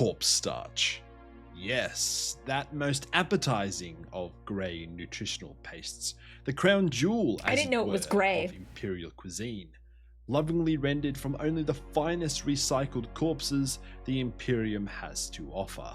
corpse starch. Yes, that most appetizing of grey nutritional pastes. The crown jewel, as I didn't know it was grey, of imperial cuisine. Lovingly rendered from only the finest recycled corpses the Imperium has to offer.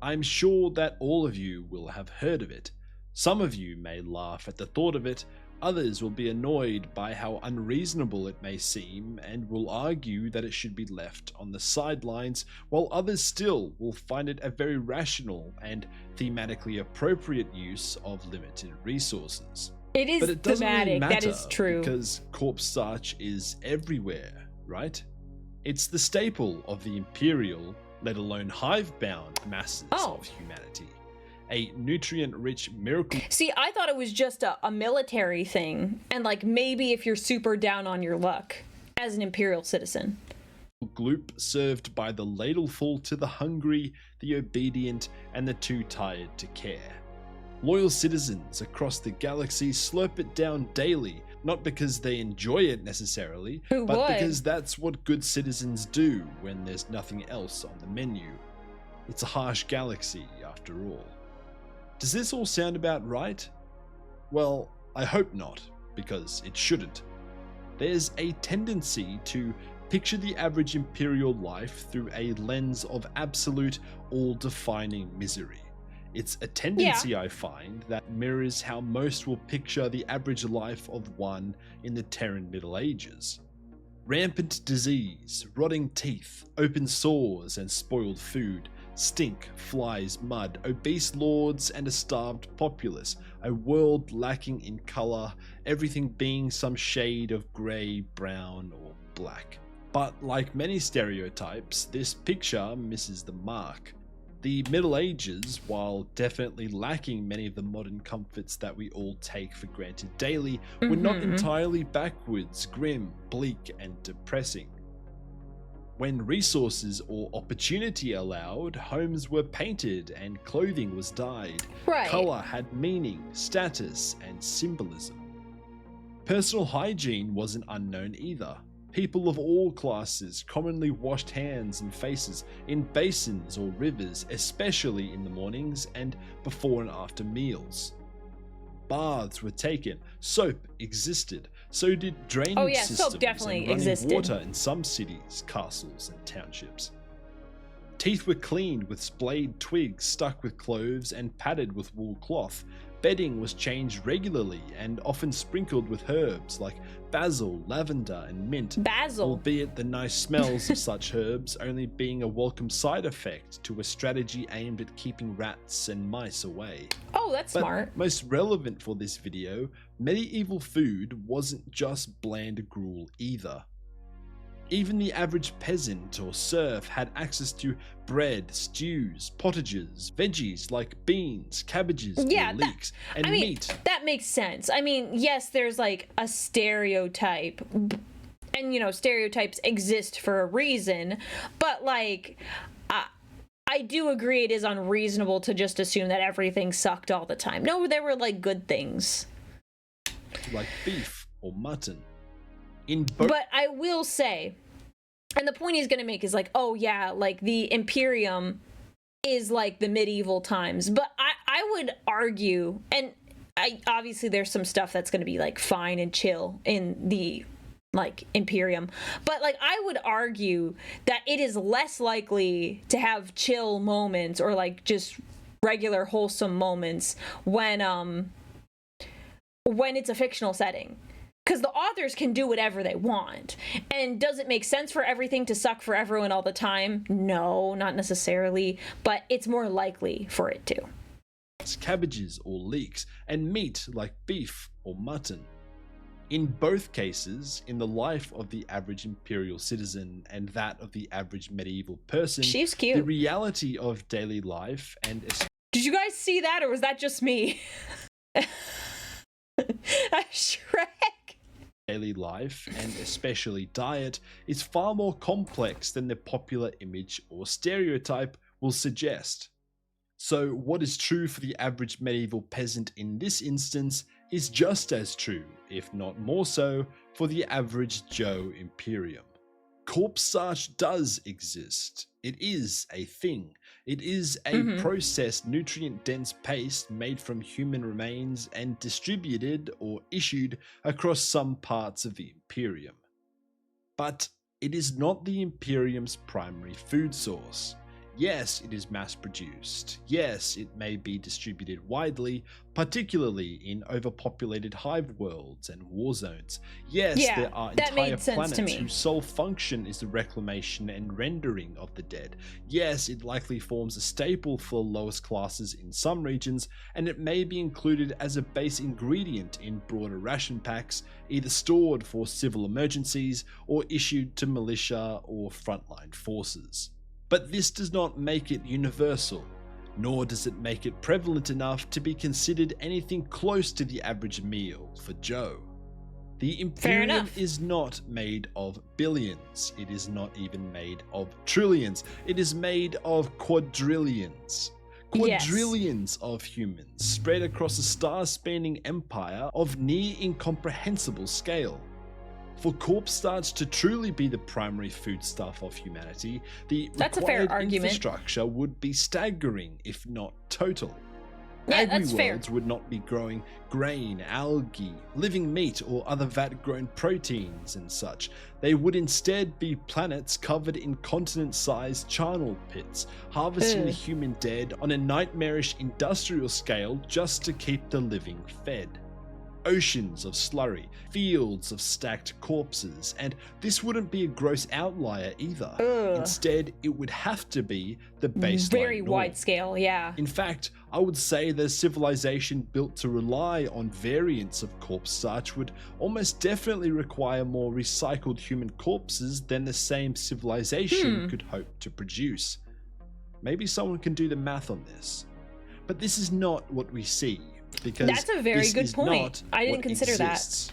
I'm sure that all of you will have heard of it. Some of you may laugh at the thought of it, others will be annoyed by how unreasonable it may seem and will argue that it should be left on the sidelines, while others still will find it a very rational and thematically appropriate use of limited resources. It is but it doesn't thematic, really matter, that is true. Because corpse starch is everywhere, right? It's the staple of the imperial, let alone hive-bound masses of humanity. A nutrient-rich miracle. See, I thought it was just a military thing, and like maybe if you're super down on your luck as an imperial citizen. Gloop served by the ladleful to the hungry, the obedient, and the too tired to care. Loyal citizens across the galaxy slurp it down daily, not because they enjoy it necessarily, but because that's what good citizens do when there's nothing else on the menu. It's a harsh galaxy, after all. Does this all sound about right? Well, I hope not, because it shouldn't. There's a tendency to picture the average imperial life through a lens of absolute, all-defining misery. It's a tendency, I find, that mirrors how most will picture the average life of one in the Terran Middle Ages. Rampant disease, rotting teeth, open sores and spoiled food, stink, flies, mud, obese lords and a starved populace, a world lacking in colour, everything being some shade of grey, brown or black. But like many stereotypes, this picture misses the mark. The Middle Ages, while definitely lacking many of the modern comforts that we all take for granted daily, were not entirely backwards, grim, bleak and depressing. When resources or opportunity allowed, homes were painted and clothing was dyed. Colour had meaning, status, and symbolism. Personal hygiene wasn't unknown either. People of all classes commonly washed hands and faces in basins or rivers, especially in the mornings and before and after meals. Baths were taken, soap existed, so did drainage systems soap definitely and running existed. water in some cities, castles and townships. Teeth were cleaned with splayed twigs stuck with cloves and padded with wool cloth. Bedding was changed regularly and often sprinkled with herbs like basil, lavender, and mint. Basil. Albeit the nice smells of such herbs only being a welcome side effect to a strategy aimed at keeping rats and mice away. Oh, that's smart. Most relevant for this video, medieval food wasn't just bland gruel either. Even the average peasant or serf had access to bread, stews, pottages, veggies like beans, cabbages, leeks, and meat. That makes sense. I mean, yes, there's like a stereotype, and you know, stereotypes exist for a reason, but like, I do agree it is unreasonable to just assume that everything sucked all the time. No, there were like good things. Like beef or mutton. But I will say, and the point he's going to make is like, oh yeah, like the Imperium is like the medieval times. But I would argue, and obviously there's some stuff that's going to be like fine and chill in the like Imperium, but like I would argue that it is less likely to have chill moments or like just regular wholesome moments when it's a fictional setting. Because the authors can do whatever they want. And does it make sense for everything to suck for everyone all the time? No, not necessarily. But it's more likely for it to. Cabbages or leeks, and meat like beef or mutton. In both cases, in the life of the average imperial citizen and that of the average medieval person, she's cute. The reality of daily life and... Did you guys see that, or was that just me? Shrek. Daily life, and especially diet, is far more complex than the popular image or stereotype will suggest. So what is true for the average medieval peasant in this instance is just as true, if not more so, for the average Joe Imperium. Corpse starch does exist. It is a thing. It is a processed, nutrient-dense paste made from human remains and distributed or issued across some parts of the Imperium. But it is not the Imperium's primary food source. Yes, it is mass-produced. Yes, it may be distributed widely, particularly in overpopulated hive worlds and war zones. Yes, there are entire planets whose sole function is the reclamation and rendering of the dead. Yes, it likely forms a staple for the lowest classes in some regions, and it may be included as a base ingredient in broader ration packs, either stored for civil emergencies or issued to militia or frontline forces. But this does not make it universal, nor does it make it prevalent enough to be considered anything close to the average meal for Joe. The Imperium is not made of billions, it is not even made of trillions, it is made of quadrillions. Quadrillions of humans spread across a star-spanning empire of near incomprehensible scale. For corpse starch to truly be the primary foodstuff of humanity, the required infrastructure would be staggering, if not total. Agri-worlds would not be growing grain, algae, living meat, or other vat-grown proteins and such. They would instead be planets covered in continent-sized charnel pits, harvesting the human dead on a nightmarish industrial scale just to keep the living fed. Oceans of slurry, fields of stacked corpses, and this wouldn't be a gross outlier either. Instead, it would have to be the baseline very norm. wide scale, yeah. In fact, I would say that a civilization built to rely on variants of corpse starch would almost definitely require more recycled human corpses than the same civilization could hope to produce. Maybe someone can do the math on this. But this is not what we see. Because that's a very good point. I didn't consider that.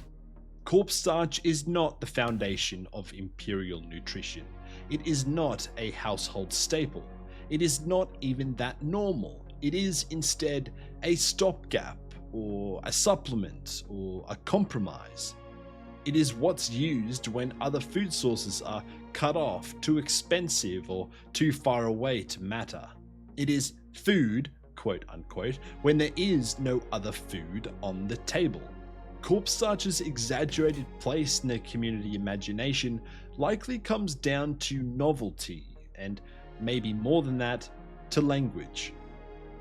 Corpse starch is not the foundation of imperial nutrition. It is not a household staple. It is not even that normal. It is instead a stopgap, or a supplement, or a compromise. It is what's used when other food sources are cut off, too expensive, or too far away to matter. It is food, quote unquote, when there is no other food on the table. Corpse starch's exaggerated place in the community imagination likely comes down to novelty, and maybe more than that, to language.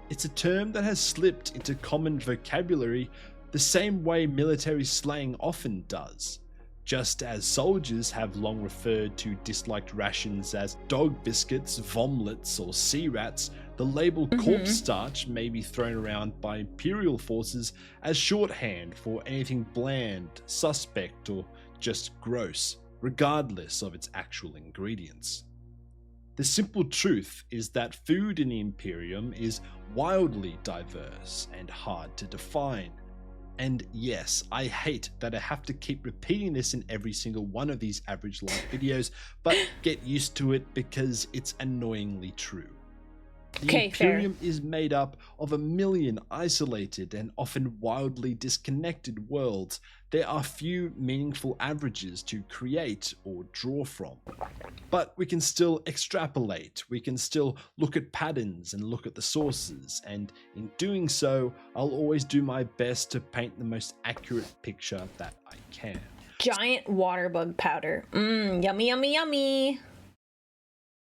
It's a term that has slipped into common vocabulary the same way military slang often does. Just as soldiers have long referred to disliked rations as dog biscuits, vomlets, or sea rats, the label corpse starch may be thrown around by imperial forces as shorthand for anything bland, suspect, or just gross, regardless of its actual ingredients. The simple truth is that food in the Imperium is wildly diverse and hard to define. And yes, I hate that I have to keep repeating this in every single one of these average life videos, but get used to it because it's annoyingly true. The Imperium is made up of a million isolated and often wildly disconnected worlds. There are few meaningful averages to create or draw from. But we can still extrapolate, we can still look at patterns and look at the sources, and in doing so, I'll always do my best to paint the most accurate picture that I can. Giant water bug powder. Yummy, yummy, yummy.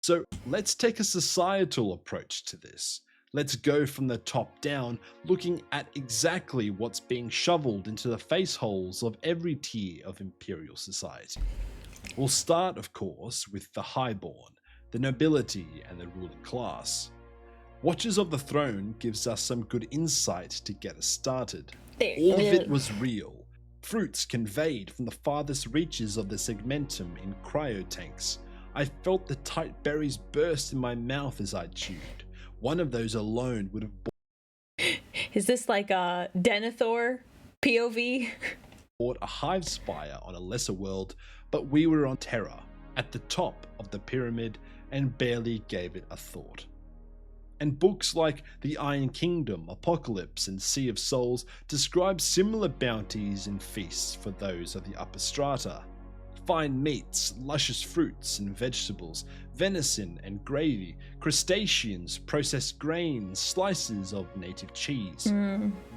So let's take a societal approach to this. Let's go from the top down, looking at exactly what's being shoveled into the face holes of every tier of imperial society. We'll start, of course, with the highborn, the nobility, and the ruling class. Watchers of the Throne gives us some good insight to get us started. All of it was real. Fruits conveyed from the farthest reaches of the segmentum in cryotanks. I felt the tight berries burst in my mouth as I chewed. One of those alone would have Is this like a Denethor POV? Bought a hive spire on a lesser world, but we were on Terra, at the top of the pyramid, and barely gave it a thought. And books like The Iron Kingdom, Apocalypse, and Sea of Souls describe similar bounties and feasts for those of the upper strata. fine meats, luscious fruits and vegetables, venison and gravy, crustaceans, processed grains, slices of native cheese.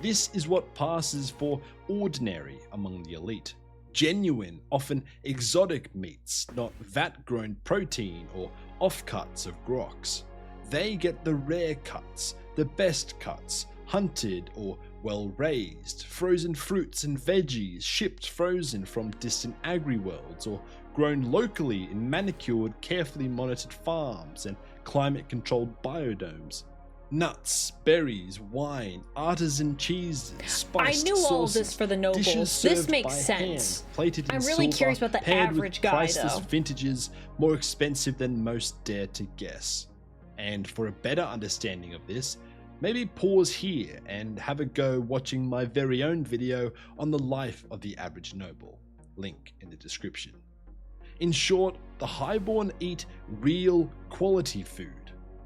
This is what passes for ordinary among the elite. Genuine, often exotic meats, not vat-grown protein or offcuts of groks. They get the rare cuts, the best cuts, hunted or well-raised, frozen fruits and veggies shipped frozen from distant agri-worlds or grown locally in manicured, carefully monitored farms and climate-controlled biodomes. Nuts, berries, wine, artisan cheeses, spiced I knew all of sauces, this for the nobles. dishes This served makes by sense. hand, plated in I'm really silver, curious about the paired with average guy, priceless though. vintages, more expensive than most dare to guess. And for a better understanding of this, maybe pause here and have a go watching my very own video on the life of the average noble. Link in the description. In short, the highborn eat real quality food.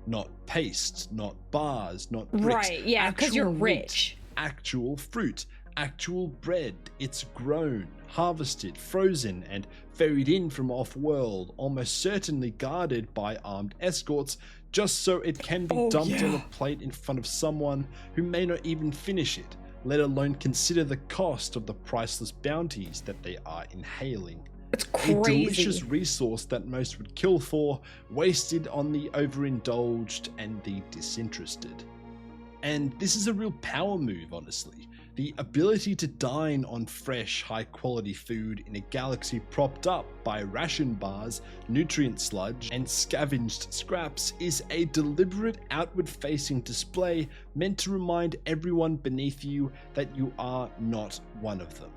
Not paste, not bars, not bricks. Right, yeah, because you're Actual rich. meat, actual fruit, actual bread. It's grown, harvested, frozen, and ferried in from off-world, almost certainly guarded by armed escorts, just so it can be dumped on a plate in front of someone who may not even finish it, let alone consider the cost of the priceless bounties that they are inhaling. It's A crazy. delicious resource that most would kill for, wasted on the overindulged and the disinterested. And this is a real power move, honestly. The ability to dine on fresh, high-quality food in a galaxy propped up by ration bars, nutrient sludge, and scavenged scraps is a deliberate outward-facing display meant to remind everyone beneath you that you are not one of them.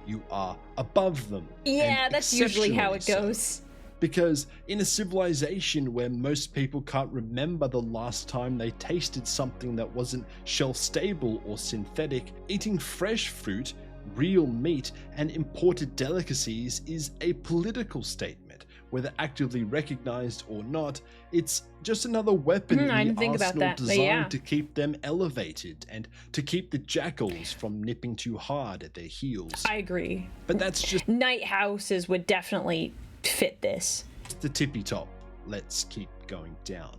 You are above them. Yeah, that's usually how it exceptionally goes. so. Because in a civilization where most people can't remember the last time they tasted something that wasn't shelf-stable or synthetic, eating fresh fruit, real meat, and imported delicacies is a political statement. Whether actively recognized or not, it's just another weapon I in didn't the think about arsenal that, but designed yeah. to keep them elevated and to keep the jackals from nipping too hard at their heels. I agree. But that's just Night houses would definitely fit this. the tippy top. Let's keep going down.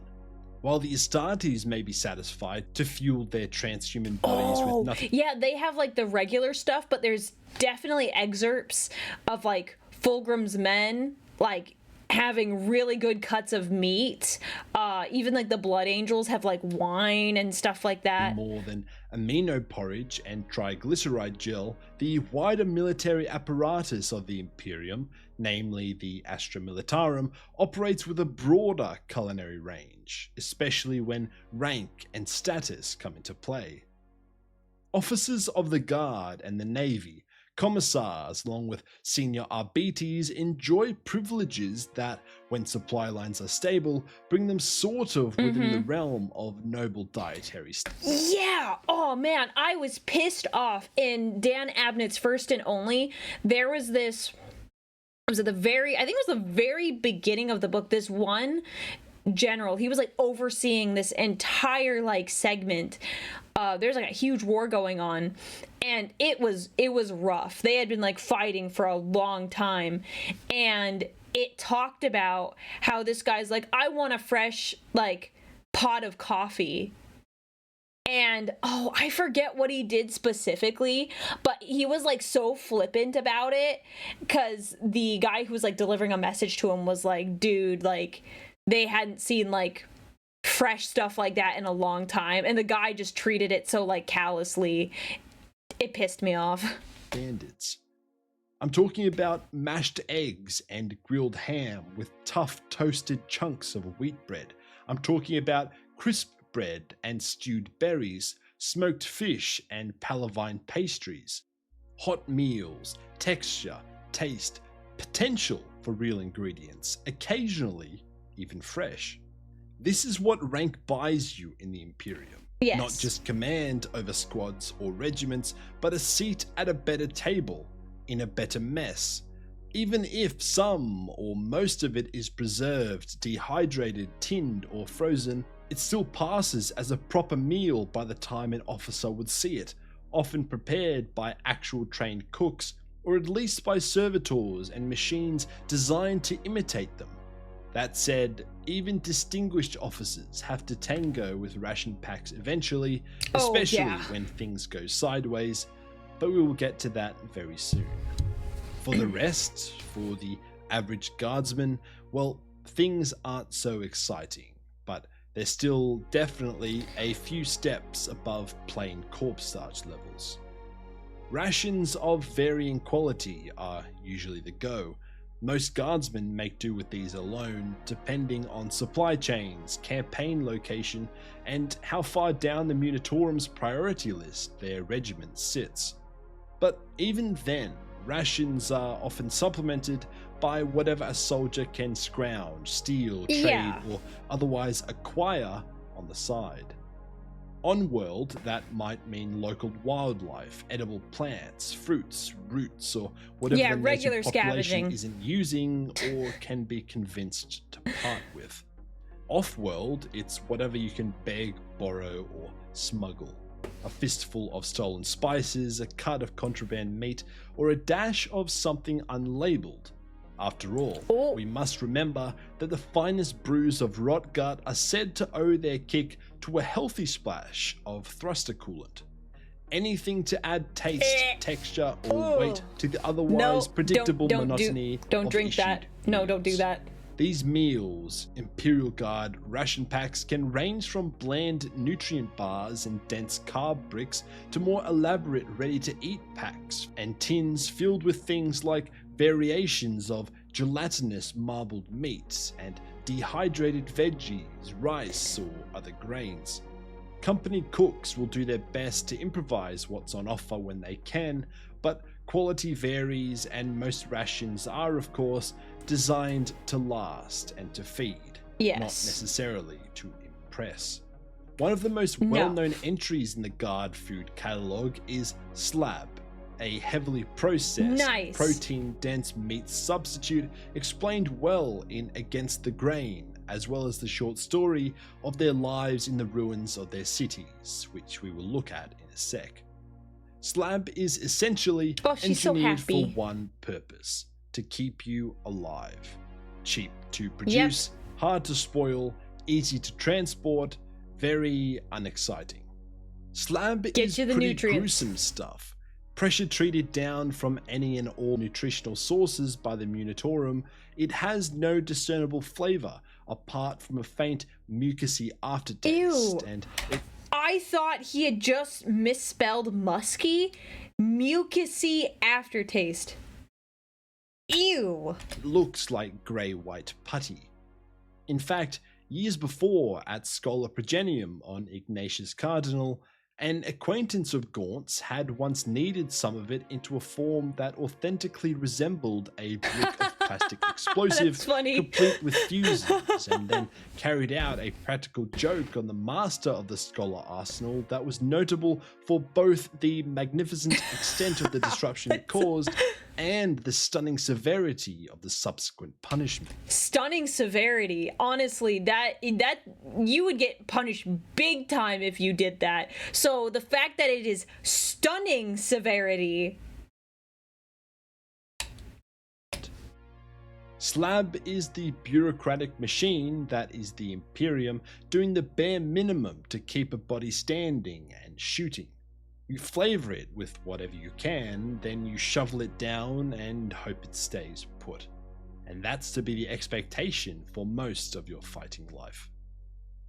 While the Astartes may be satisfied to fuel their transhuman bodies with nothing. Yeah, they have like the regular stuff, but there's definitely excerpts of like Fulgrim's men, like having really good cuts of meat. Even like the Blood Angels have like wine and stuff like that. More than amino porridge and triglyceride gel, the wider military apparatus of the Imperium, namely the Astra Militarum, operates with a broader culinary range, especially when rank and status come into play. Officers of the Guard and the Navy, commissars, along with senior arbites, enjoy privileges that, when supply lines are stable, bring them sort of within the realm of noble dietary standards. Yeah. Oh man, I was pissed off in Dan Abnett's First and Only. There was this. It was at the very. I think it was the very beginning of the book. This one general, he was like overseeing this entire like segment. There's like a huge war going on, and it was rough. They had been like fighting for a long time, and it talked about how this guy's like, I want a fresh like pot of coffee. And I forget what he did specifically, but he was like so flippant about it, because the guy who was like delivering a message to him was like, dude, like they hadn't seen like fresh stuff like that in a long time, and the guy just treated it so like callously. It pissed me off. Standards. I'm talking about mashed eggs and grilled ham with tough toasted chunks of wheat bread. I'm talking about crisp bread and stewed berries, smoked fish and palavine pastries. Hot meals, texture, taste, potential for real ingredients, occasionally even fresh. This is what rank buys you in the Imperium. Yes. Not just command over squads or regiments, but a seat at a better table, in a better mess. Even if some or most of it is preserved, dehydrated, tinned, or frozen, it still passes as a proper meal by the time an officer would see it, often prepared by actual trained cooks or at least by servitors and machines designed to imitate them. That said, even distinguished officers have to tango with ration packs eventually, especially when things go sideways, but we will get to that very soon. For the rest, for the average guardsman, well, things aren't so exciting, but they're still definitely a few steps above plain corpse starch levels. Rations of varying quality are usually the go. Most guardsmen make do with these alone, depending on supply chains, campaign location, and how far down the Munitorum's priority list their regiment sits. But even then, rations are often supplemented by whatever a soldier can scrounge, steal, trade, or otherwise acquire on the side. On world, that might mean local wildlife, edible plants, fruits, roots, or whatever the regular native population scavenging isn't using or can be convinced to part with. Off-world, it's whatever you can beg, borrow, or smuggle. A fistful of stolen spices, a cut of contraband meat, or a dash of something unlabeled. After all, we must remember that the finest brews of rot gut are said to owe their kick to a healthy splash of thruster coolant. Anything to add taste, texture, or weight to the otherwise predictable monotony don't of drink issued that. No, don't do meals. that. These meals, Imperial Guard ration packs, can range from bland nutrient bars and dense carb bricks to more elaborate ready-to-eat packs and tins filled with things like variations of gelatinous marbled meats and dehydrated veggies, rice, or other grains. Company cooks will do their best to improvise what's on offer when they can, but quality varies, and most rations are, of course, designed to last and to feed, not necessarily to impress. One of the most well-known entries in the Guard food catalogue is slab, a heavily processed, protein-dense meat substitute explained well in Against the Grain, as well as the short story of their lives in the ruins of their cities, which we will look at in a sec. Slab is essentially engineered for one purpose: to keep you alive. Cheap to produce, hard to spoil, easy to transport, very unexciting. Slab is pretty gruesome stuff. Pressure treated down from any and all nutritional sources by the Munitorum, it has no discernible flavor apart from a faint mucousy aftertaste. And I thought he had just misspelled musky. Mucousy aftertaste. Ew. It looks like grey-white putty. In fact, years before at Schola Progenium on Ignatius Cardinal, an acquaintance of Gaunt's had once kneaded some of it into a form that authentically resembled a brick of plastic explosive, complete with fuses, and then carried out a practical joke on the master of the Scholar arsenal that was notable for both the magnificent extent of the disruption it caused and the stunning severity of the subsequent punishment. Stunning severity. Honestly, that you would get punished big time if you did that. So the fact that it is stunning severity. Slab is the bureaucratic machine that is the Imperium doing the bare minimum to keep a body standing and shooting. You flavor it with whatever you can, then you shovel it down and hope it stays put. And that's to be the expectation for most of your fighting life.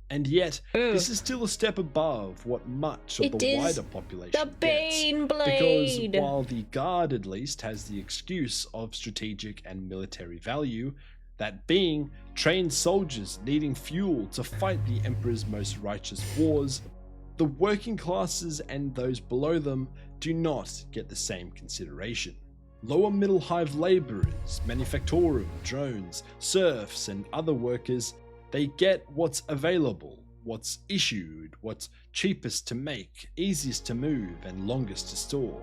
And yet, this is still a step above what much of the wider population gets. The Bane Blade! Because while the Guard at least has the excuse of strategic and military value, that being trained soldiers needing fuel to fight the Emperor's most righteous wars, the working classes and those below them do not get the same consideration. Lower middle hive labourers, manufactorum, drones, serfs and other workers, they get what's available, what's issued, what's cheapest to make, easiest to move and longest to store.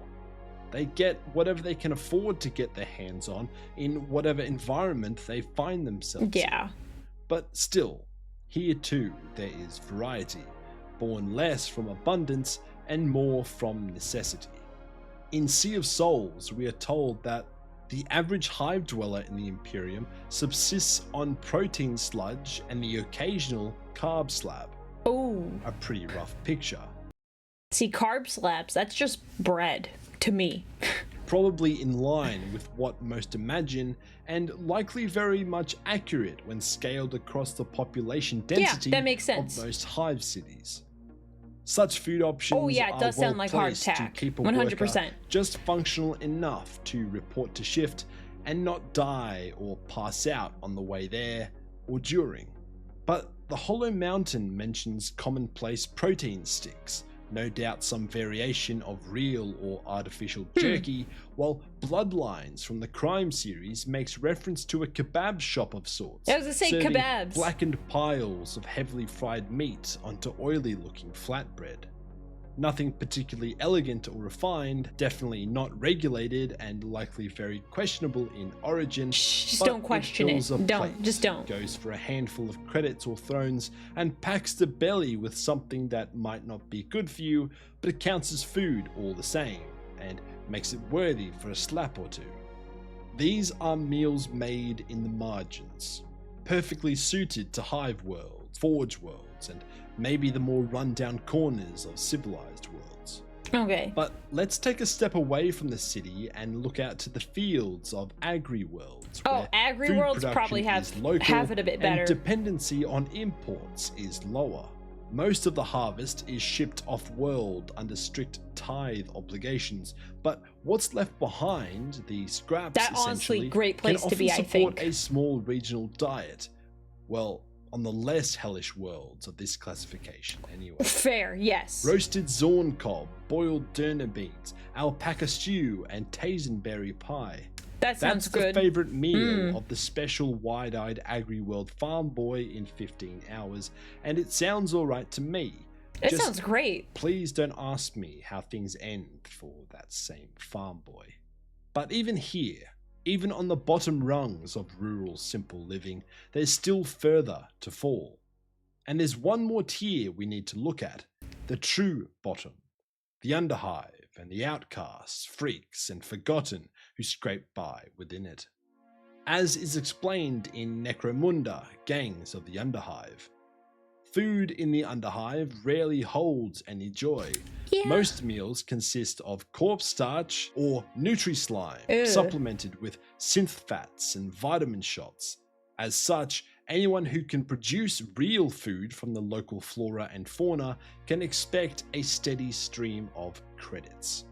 They get whatever they can afford to get their hands on in whatever environment they find themselves in. But still, here too there is variety, born less from abundance and more from necessity. In Sea of Souls, we are told that the average hive dweller in the Imperium subsists on protein sludge and the occasional carb slab. Oh. A pretty rough picture. See, carb slabs, that's just bread to me. Probably in line with what most imagine, and likely very much accurate when scaled across the population density that makes sense. of most hive cities. Such food options it does sound like placed hardtack. to keep a 100%. worker just functional enough to report to shift and not die or pass out on the way there or during. But the Hollow Mountain mentions commonplace protein sticks, no doubt some variation of real or artificial jerky, while Bloodlines from the Crime series makes reference to a kebab shop of sorts. I was gonna say serving kebabs. blackened piles of heavily fried meat onto oily looking flatbread. Nothing particularly elegant or refined, definitely not regulated, and likely very questionable in origin. Just but don't question fills it. a Don't. plate, Just don't. Goes for a handful of credits or thrones, and packs the belly with something that might not be good for you, but it counts as food all the same, and makes it worthy for a slap or two. These are meals made in the margins, perfectly suited to hive worlds, forge worlds, and maybe the more run-down corners of civilized worlds. Okay. But let's take a step away from the city and look out to the fields of agri-worlds. Oh, agri-worlds probably have it a bit better. And dependency on imports is lower. Most of the harvest is shipped off-world under strict tithe obligations, but what's left behind, the scraps, that honestly great place can to be, I often support think. a small regional diet. Well, on the less hellish worlds of this classification, anyway. Fair, yes. Roasted zorn cob, boiled durner beans, alpaca stew, and taisenberry pie. That sounds good. That's the favorite meal Mm. of the special wide-eyed agri-world farm boy in 15 hours, and it sounds alright to me. It Just sounds great. Please don't ask me how things end for that same farm boy. But even here, even on the bottom rungs of rural simple living, there's still further to fall. And there's one more tier we need to look at, the true bottom. The underhive and the outcasts, freaks, and forgotten who scrape by within it. As is explained in Necromunda, Gangs of the Underhive. Food in the underhive rarely holds any joy. Yeah. Most meals consist of corpse starch or Nutri-Slime, Ew. supplemented with synth fats and vitamin shots. As such, anyone who can produce real food from the local flora and fauna can expect a steady stream of credits.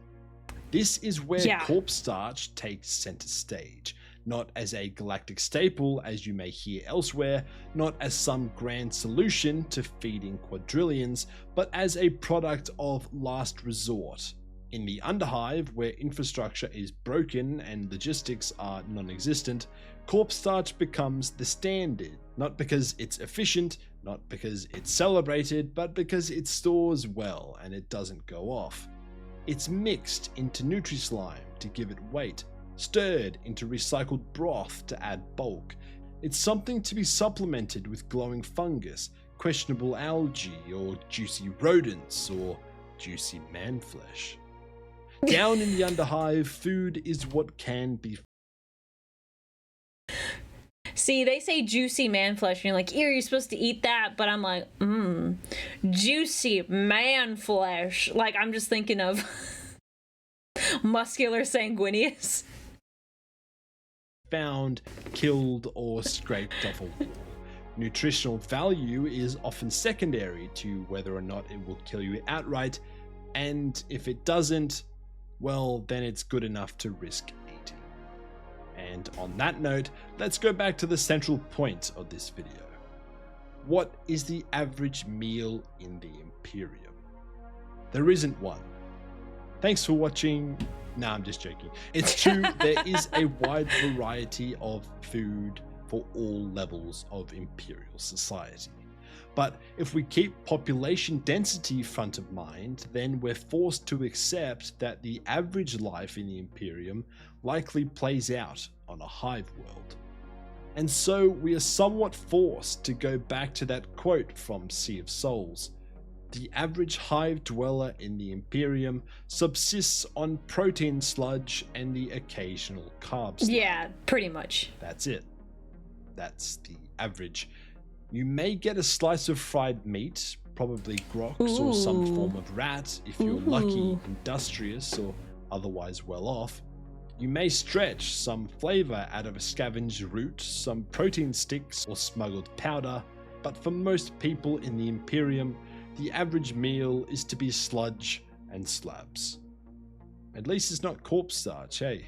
This is where corpse starch takes center stage. Not as a galactic staple as you may hear elsewhere, not as some grand solution to feeding quadrillions, but as a product of last resort. In the underhive, where infrastructure is broken and logistics are non-existent, corpse starch becomes the standard, not because it's efficient, not because it's celebrated, but because it stores well and it doesn't go off. It's mixed into Nutri-Slime to give it weight, stirred into recycled broth to add bulk. It's something to be supplemented with glowing fungus, questionable algae, or juicy rodents, or juicy man flesh. Down in the underhive, food is what can be. See, they say juicy man flesh, and you're like, ew, you're supposed to eat that, but I'm like, juicy man flesh. Like, I'm just thinking of muscular sanguineous. Found, killed, or scraped off a wall. Nutritional value is often secondary to whether or not it will kill you outright, and if it doesn't, well, then it's good enough to risk eating. And on that note, let's go back to the central point of this video. What is the average meal in the Imperium? There isn't one. Thanks for watching. Nah, I'm just joking. It's true, there is a wide variety of food for all levels of Imperial society. But if we keep population density front of mind, then we're forced to accept that the average life in the Imperium likely plays out on a hive world. And so we are somewhat forced to go back to that quote from Sea of Souls. The average hive dweller in the Imperium subsists on protein sludge and the occasional carb sludge. Yeah, pretty much. That's it. That's the average. You may get a slice of fried meat, probably grox or some form of rat if you're lucky, industrious, or otherwise well off. You may stretch some flavor out of a scavenged root, some protein sticks, or smuggled powder, but for most people in the Imperium, the average meal is to be sludge and slabs. At least it's not corpse starch, hey?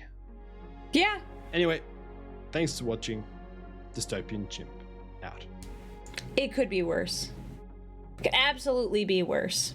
Yeah. Anyway, thanks for watching. Dystopian Chimp, out. It could be worse. It could absolutely be worse.